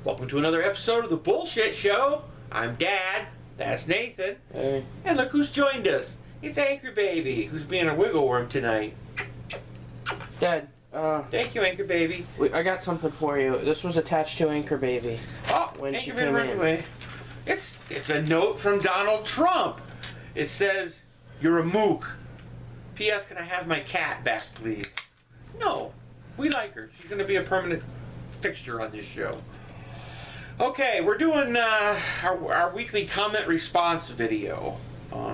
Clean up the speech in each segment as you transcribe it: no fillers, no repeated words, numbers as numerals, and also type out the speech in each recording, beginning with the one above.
Welcome to another episode of The Bullshit Show. I'm Dad. That's Nathan. Hey. And look who's joined us. It's Anchor Baby, who's being a wiggle worm tonight. Dad, Thank you, Anchor Baby. I got something for you. This was attached to Anchor Baby. Oh, when Anchor she Baby came right in. away. It's a note from Donald Trump. It says, "You're a mook. P.S. Can I have my cat back, please?" No. We like her. She's going to be a permanent fixture on this show. Okay, we're doing our weekly comment response video.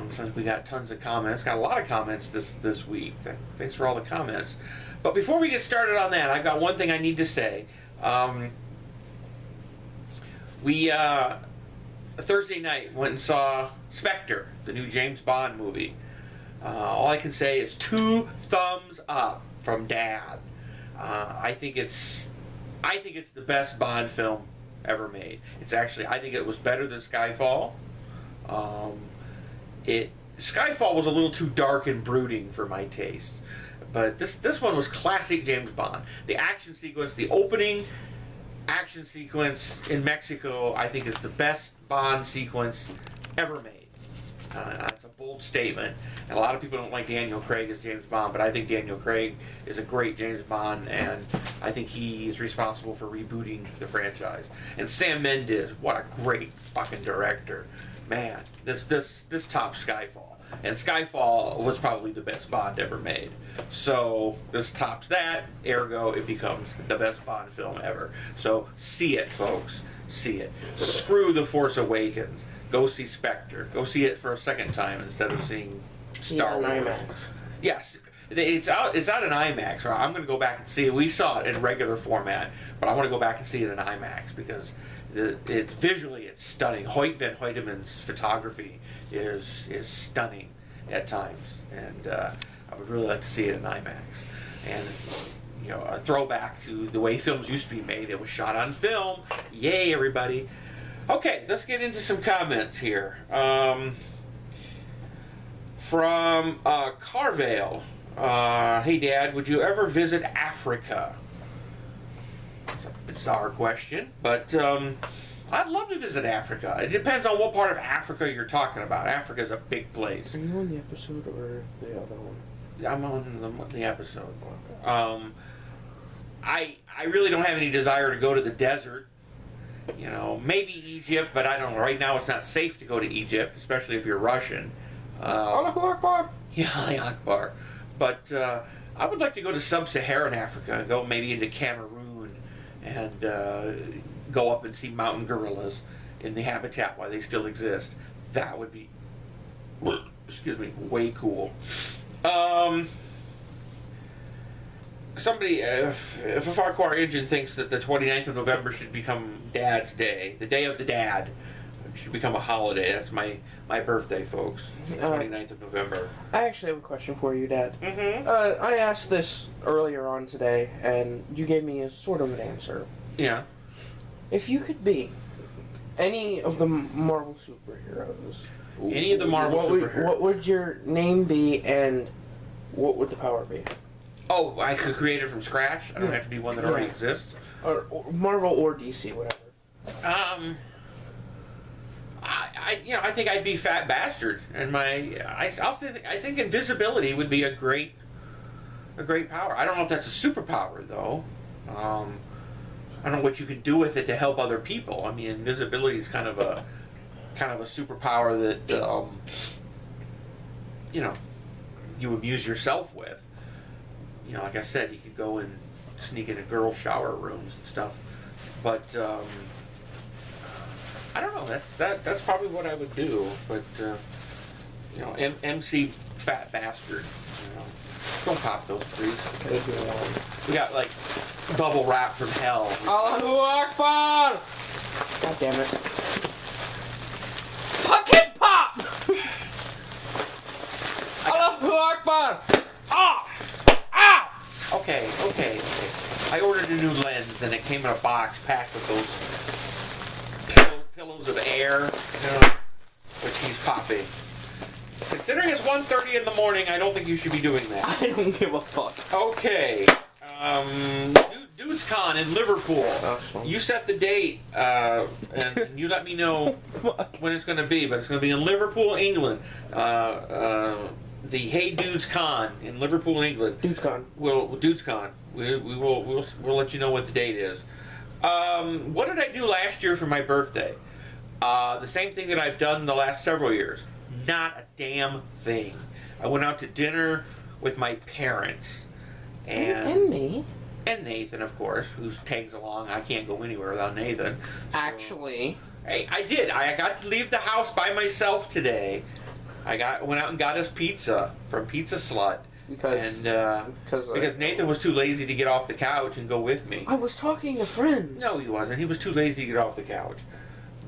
Since we got tons of comments, got a lot of comments this week. Thanks for all the comments. But before we get started on that, I've got one thing I need to say. We Thursday night went and saw Spectre, the new James Bond movie. All I can say is 2 thumbs up from Dad. I think it's the best Bond film ever made. I think it was better than Skyfall. Skyfall was a little too dark and brooding for my taste, but this one was classic James Bond. The action sequence, the opening action sequence in Mexico, I think is the best Bond sequence ever made. It's a bold statement, and a lot of people don't like Daniel Craig as James Bond, but I think Daniel Craig is a great James Bond, and I think he is responsible for rebooting the franchise. And Sam Mendes, what a great fucking director. Man, this tops Skyfall. And Skyfall was probably the best Bond ever made. So this tops that, ergo it becomes the best Bond film ever. So see it, folks. See it. Screw The Force Awakens. Go see Spectre. Go see it for a second time instead of seeing Star Wars. IMAX. Yes, it's out in IMAX. Right? I'm going to go back and see it. We saw it in regular format, but I want to go back and see it in IMAX because visually it's stunning. Hoyt van Hoyteman's photography is stunning at times, and I would really like to see it in IMAX. And a throwback to the way films used to be made. It was shot on film. Yay, everybody! Okay, let's get into some comments here. From Carvale. Hey, Dad, would you ever visit Africa? It's a bizarre question, but I'd love to visit Africa. It depends on what part of Africa you're talking about. Africa's a big place. Are you on the episode or the other one? I'm on the episode. I really don't have any desire to go to the desert. Maybe Egypt, but I don't know. Right now it's not safe to go to Egypt, especially if you're Russian. Allahu Akbar! Yeah, Allahu Akbar. But I would like to go to sub-Saharan Africa, go maybe into Cameroon, and go up and see mountain gorillas in the habitat while they still exist. That would be, way cool. Somebody, if a Farquhar engine thinks that the 29th of November should become Dad's Day, the Day of the Dad should become a holiday. That's my birthday, folks. The 29th of November. I actually have a question for you, Dad. Mm-hmm. I asked this earlier on today, and you gave me a sort of an answer. Yeah. If you could be any of the Marvel superheroes, Any of the Marvel superheroes. What would your name be, and what would the power be? Oh, I could create it from scratch? I don't have to be one that already exists? Or Marvel or DC, whatever. I think I'd be Fat Bastard, and I think invisibility would be a great power. I don't know if that's a superpower though. I don't know what you can do with it to help other people. I mean, invisibility is kind of a superpower that you amuse yourself with. Like I said, you could go and sneak into girls' shower rooms and stuff. But I don't know. That's probably what I would do. But MC Fat Bastard. Don't pop those, please. We got like bubble wrap from hell. Allahu Akbar! God damn it! Fucking pop! Allahu Akbar! Ah! Ow! Okay. I ordered a new lens, and it came in a box packed with those pillows of air, which he's popping. Considering it's 1:30 in the morning, I don't think you should be doing that. I don't give a fuck. Okay. DudezCon in Liverpool. Awesome. You set the date, and you let me know when it's going to be. But it's going to be in Liverpool, England. The Hey Dudes Con in Liverpool, England. DudezCon. DudezCon. We'll let you know what the date is. What did I do last year for my birthday? The same thing that I've done the last several years. Not a damn thing. I went out to dinner with my parents. And me. And Nathan, of course, who tags along. I can't go anywhere without Nathan. So, Actually. hey, I did. I got to leave the house by myself today. Went out and got us pizza from Pizza Slut. Because Nathan was too lazy to get off the couch and go with me. I was talking to friends. No, he wasn't. He was too lazy to get off the couch.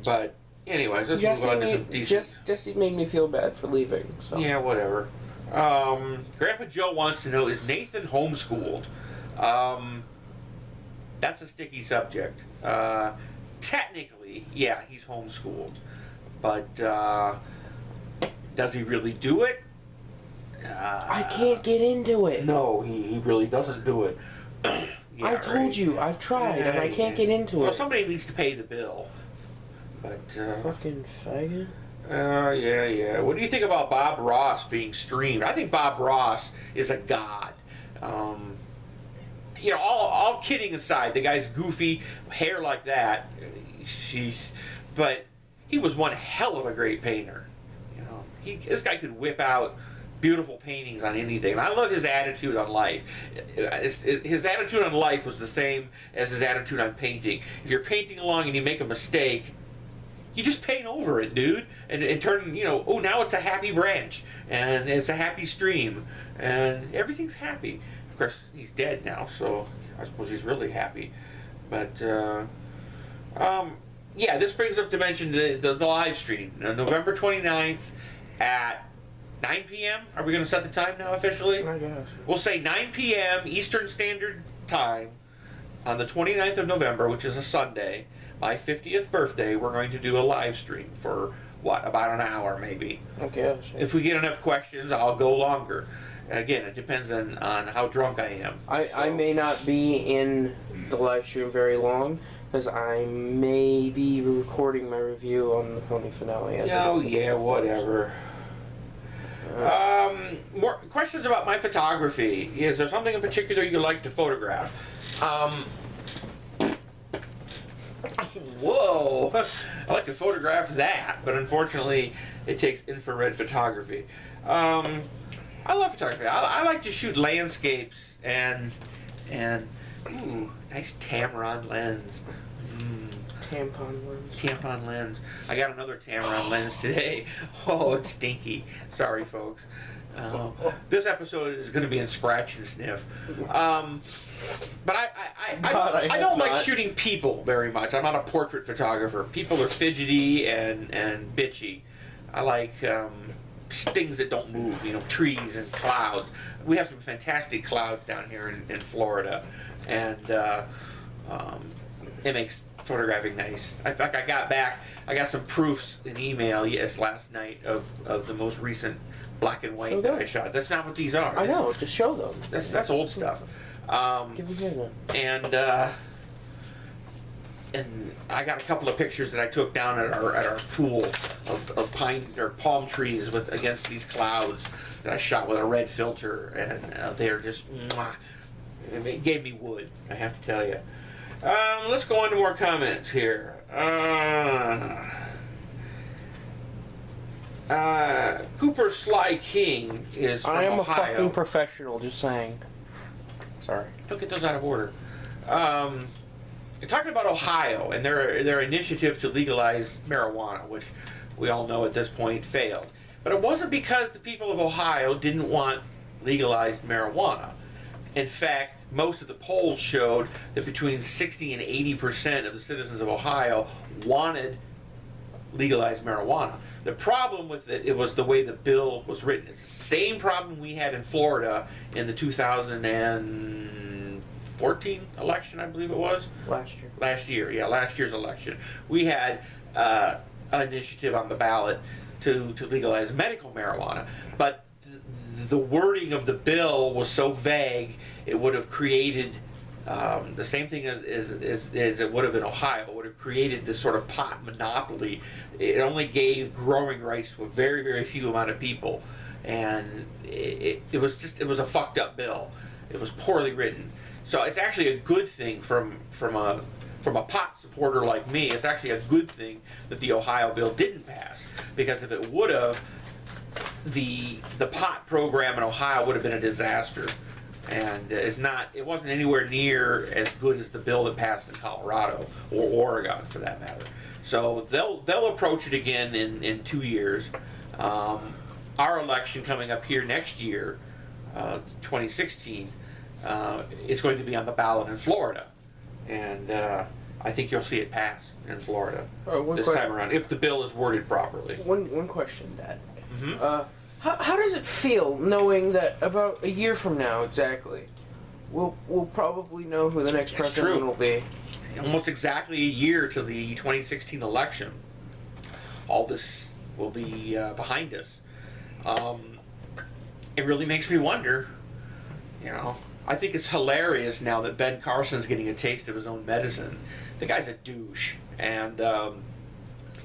But anyways, let's move on to some decent. Jesse made me feel bad for leaving. So. Yeah, whatever. Grandpa Joe wants to know: is Nathan homeschooled? That's a sticky subject. Technically, yeah, he's homeschooled, but does he really do it? I can't get into it. No, he really doesn't do it. Yeah, I told you, I've tried, and I can't get into it. Well, somebody needs to pay the bill. But fucking faggot. Yeah. What do you think about Bob Ross being streamed? I think Bob Ross is a god. All kidding aside, the guy's goofy, hair like that. But he was one hell of a great painter. This guy could whip out beautiful paintings on anything. And I love his attitude on life. His attitude on life was the same as his attitude on painting. If you're painting along and you make a mistake, you just paint over it, dude, and turn, now it's a happy branch, and it's a happy stream, and everything's happy. Of course, he's dead now, so I suppose he's really happy. But, this brings up to mention the live stream, November 29th at 9 p.m. Are we going to set the time now officially? I guess. We'll say 9 p.m. Eastern Standard Time on the 29th of November, which is a Sunday. My 50th birthday, we're going to do a live stream for, about an hour maybe. Okay. If we get enough questions, I'll go longer. Again, it depends on how drunk I am. I may not be in the live stream very long, because I may be recording my review on the pony finale. Whatever. More questions about my photography. Is there something in particular you like to photograph? Whoa! I like to photograph that, but unfortunately, it takes infrared photography. I love photography. I like to shoot landscapes and nice Tamron lens. Tampon lens. I got another Tamron lens today. Oh, it's stinky. Sorry, folks. This episode is going to be in scratch and sniff. But I don't like shooting people very much. I'm not a portrait photographer. People are fidgety and bitchy. I like things that don't move, trees and clouds. We have some fantastic clouds down here in Florida, and it makes photographing nice. In fact, I got some proofs in email last night of the most recent black and white that I shot. That's not what these are. I know, just show them. That's old stuff. Give them here then. And I got a couple of pictures that I took down at our pool of pine or palm trees against these clouds that I shot with a red filter, and they're just mwah. It gave me wood, I have to tell you. Let's go on to more comments here. Cooper Sly King is from Ohio. I am a fucking professional, just saying. Sorry. Don't get those out of order. You're talking about Ohio and their initiative to legalize marijuana, which we all know at this point failed. But it wasn't because the people of Ohio didn't want legalized marijuana. In fact, most of the polls showed that between 60 and 80% of the citizens of Ohio wanted legalized marijuana. The problem with it was the way the bill was written. It's the same problem we had in Florida in the 2014 election, I believe it was. Last year, last year's election. We had an initiative on the ballot to legalize medical marijuana, but the wording of the bill was so vague, it would have created The same thing as it would have in Ohio. It would have created this sort of pot monopoly. It only gave growing rights to a very, very few amount of people, and it was a fucked up bill. It was poorly written. So it's actually a good thing from a pot supporter like me. It's actually a good thing that the Ohio bill didn't pass, because if it would have, the pot program in Ohio would have been a disaster. And it wasn't anywhere near as good as the bill that passed in Colorado or Oregon, for that matter. So they'll approach it again in 2 years. Our election coming up here next year, 2016, it's going to be on the ballot in Florida, and I think you'll see it pass in Florida this time around if the bill is worded properly. One question, Dad. Mm-hmm. How does it feel knowing that about a year from now exactly, we'll probably know who the next president will be? Almost exactly a year to the 2016 election. All this will be behind us. It really makes me wonder. I think it's hilarious now that Ben Carson's getting a taste of his own medicine. The guy's a douche, and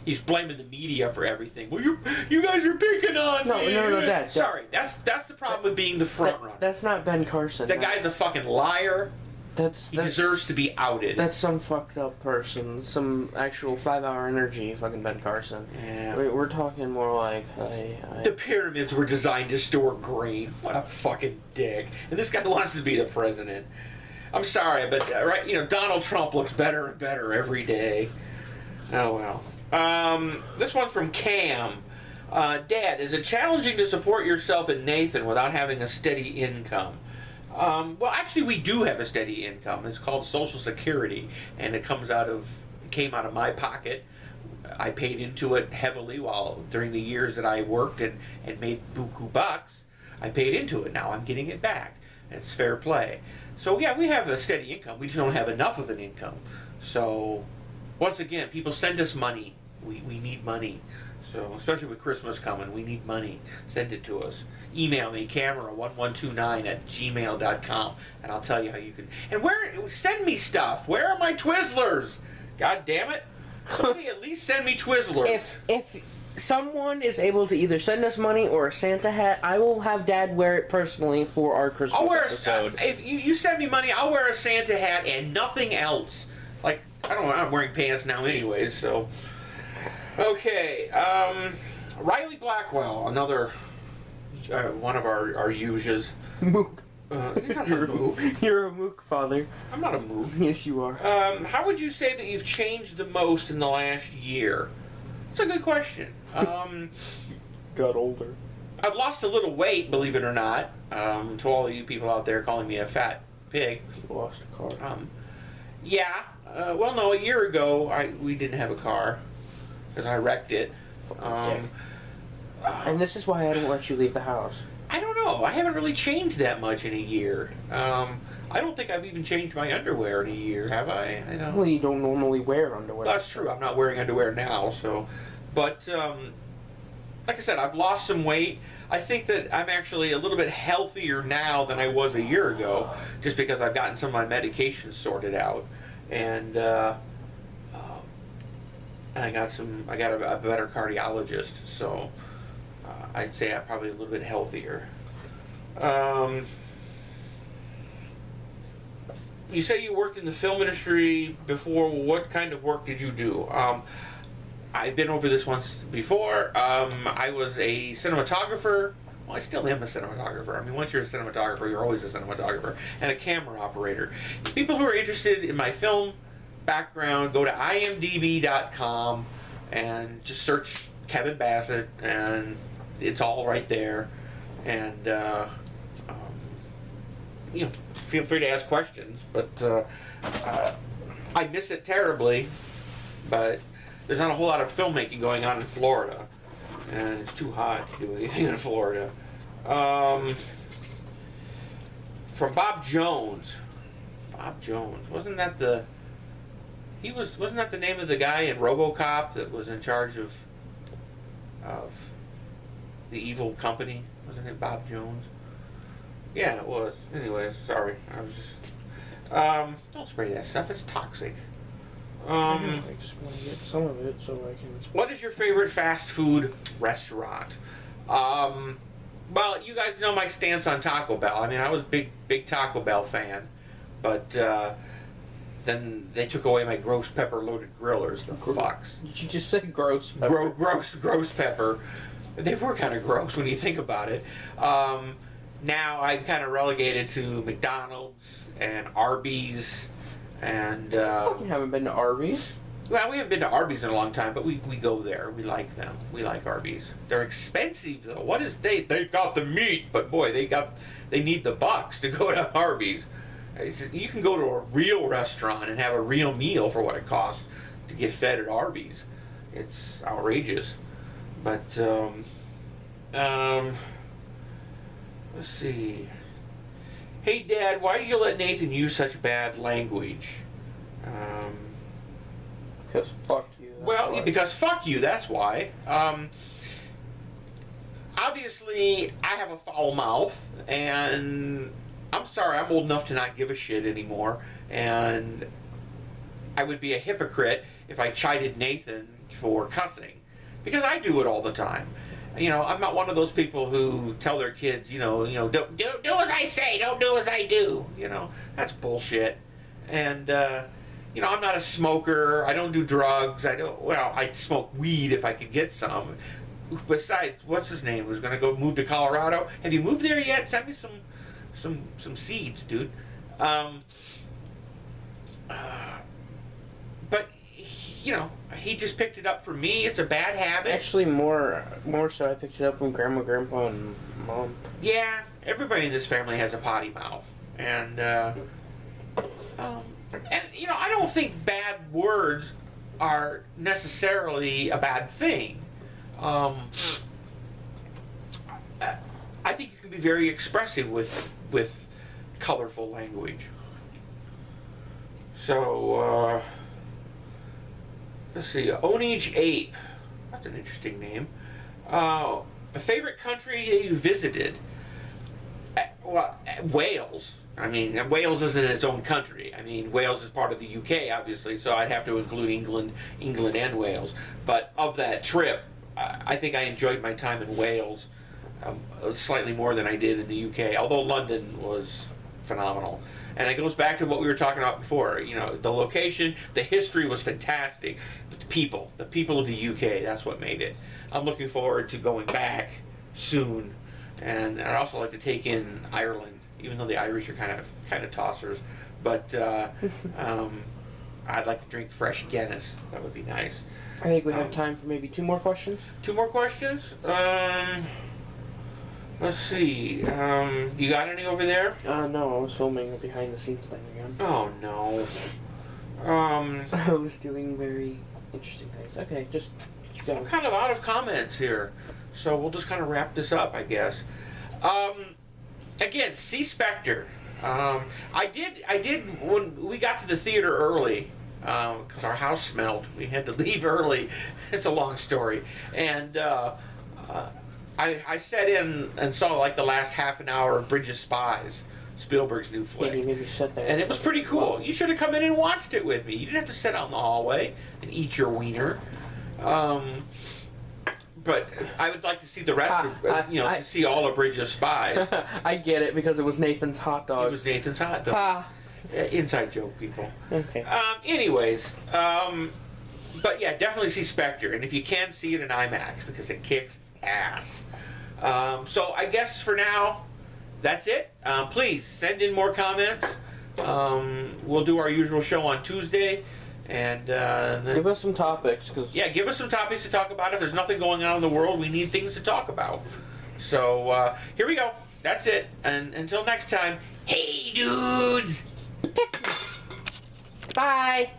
he's blaming the media for everything. Well, you guys are picking on me. No, Dad. Sorry, that's the problem with being the front runner. That's not Ben Carson. That guy's a fucking liar. He deserves to be outed. That's some fucked up person. Some actual 5-hour energy, fucking Ben Carson. Yeah. We're talking more like... The pyramids were designed to store grain. What a fucking dick. And this guy wants to be the president. I'm sorry, but Donald Trump looks better and better every day. Oh well. This one's from Cam. Dad, is it challenging to support yourself and Nathan without having a steady income? Well, actually, we do have a steady income. It's called Social Security, and it came out of my pocket. I paid into it heavily during the years that I worked and made buku bucks. I paid into it. Now I'm getting it back. It's fair play. So yeah, we have a steady income. We just don't have enough of an income. So once again, people send us money. We need money. So especially with Christmas coming, we need money. Send it to us. Email me, camera1129@gmail.com, and I'll tell you how you can. And send me stuff. Where are my Twizzlers? God damn it! Somebody at least send me Twizzlers. If someone is able to either send us money or a Santa hat, I will have Dad wear it personally for our Christmas episode. If you send me money, I'll wear a Santa hat and nothing else. Like, I don't know, I'm wearing pants now anyways, so. Okay, Riley Blackwell, another one of our uses. Mook. You're a Mook, father. I'm not a Mook. Yes, you are. How would you say that you've changed the most in the last year? That's a good question. Got older. I've lost a little weight, believe it or not. To all of you people out there calling me a fat pig. You lost a car. Yeah. Well, no, a year ago we didn't have a car because I wrecked it. And this is why I didn't let you leave the house. I don't know. I haven't really changed that much in a year. I don't think I've even changed my underwear in a year, have I? Well, you don't normally wear underwear. That's true. I'm not wearing underwear now, so. But, like I said, I've lost some weight. I think that I'm actually a little bit healthier now than I was a year ago, just because I've gotten some of my medications sorted out. And I got a better cardiologist, so I'd say I'm probably a little bit healthier. You say you worked in the film industry before. What kind of work did you do? I've been over this once before. I was a cinematographer. Well, I still am a cinematographer. I mean, once you're a cinematographer, you're always a cinematographer. And a camera operator. People who are interested in my film background, go to imdb.com and just search Kevin Bassett, and it's all right there. And feel free to ask questions. But I miss it terribly. But there's not a whole lot of filmmaking going on in Florida, and it's too hot to do anything in Florida. From Bob Jones. Bob Jones, wasn't that the name of the guy in RoboCop that was in charge of the evil company? Wasn't it Bob Jones? Yeah, it was. Anyways, sorry. Don't spray that stuff. It's toxic. I just want to get some of it so I can. What is your favorite fast food restaurant? Well, you guys know my stance on Taco Bell. I mean, I was a big Taco Bell fan, but then they took away my gross pepper loaded grillers. The fucks. Did you just say gross pepper? Gross pepper. They were kind of gross when you think about it. Now I'm kind of relegated to McDonald's and Arby's, and I fucking haven't been to Arby's. well, we haven't been to Arby's in a long time, but we go there. We like them. We like Arby's. They're expensive though. What is they've got the meat, but boy, they need the bucks to go to Arby's. You can go to a real restaurant and have a real meal for what it costs to get fed at Arby's. It's outrageous. But let's see. Hey Dad, why do you let Nathan use such bad language? Because fuck you. Well, because fuck you, that's why. Obviously, I have a foul mouth, and I'm sorry, I'm old enough to not give a shit anymore, and I would be a hypocrite if I chided Nathan for cussing, because I do it all the time. You know, I'm not one of those people who tell their kids, don't do as I say, don't do as I do. You know, that's bullshit. And I'm not a smoker. I don't do drugs. I'd smoke weed if I could get some. Besides, what's his name? Was going to move to Colorado. Have you moved there yet? Send me some seeds, dude. But he just picked it up for me. It's a bad habit. Actually, more so, I picked it up from Grandma, Grandpa, and Mom. Yeah, everybody in this family has a potty mouth, and I don't think bad words are necessarily a bad thing. I think you can be very expressive with colorful language. So, let's see, Onage Ape. That's an interesting name. A favorite country that you visited? Wales. I mean, Wales isn't its own country. I mean, Wales is part of the UK, obviously, so I'd have to include England and Wales. But of that trip, I think I enjoyed my time in Wales slightly more than I did in the UK, although London was phenomenal. And it goes back to what we were talking about before. The location, the history was fantastic. But the people of the UK, that's what made it. I'm looking forward to going back soon. And I'd also like to take in Ireland, even though the Irish are kind of tossers. But I'd like to drink fresh Guinness. That would be nice. I think we have time for maybe 2 more questions. 2 more questions? Let's see. You got any over there? No, I was filming a behind the scenes thing again. Oh, no. I was doing very interesting things. Okay, just keep going. I'm kind of out of comments here, so we'll just kind of wrap this up, I guess. Again, see Spectre. I did when we got to the theater early, because our house smelled. We had to leave early. It's a long story. And I sat in and saw like the last half an hour of Bridge of Spies, Spielberg's new flick. Yeah, you made me sit there. And it was pretty cool. You should have come in and watched it with me. You didn't have to sit out in the hallway and eat your wiener. But I would like to see the rest of, to see all of Bridge of Spies. I get it, because it was Nathan's hot dog. It was Nathan's hot dog. Inside joke, people. Okay. But yeah, definitely see Spectre. And if you can, see it in IMAX, because it kicks ass. So I guess for now, that's it. Please send in more comments. We'll do our usual show on Tuesday. And then, give us some topics, give us some topics to talk about. If there's nothing going on in the world, we need things to talk about. So here we go. That's it. And until next time, hey dudes. Bye.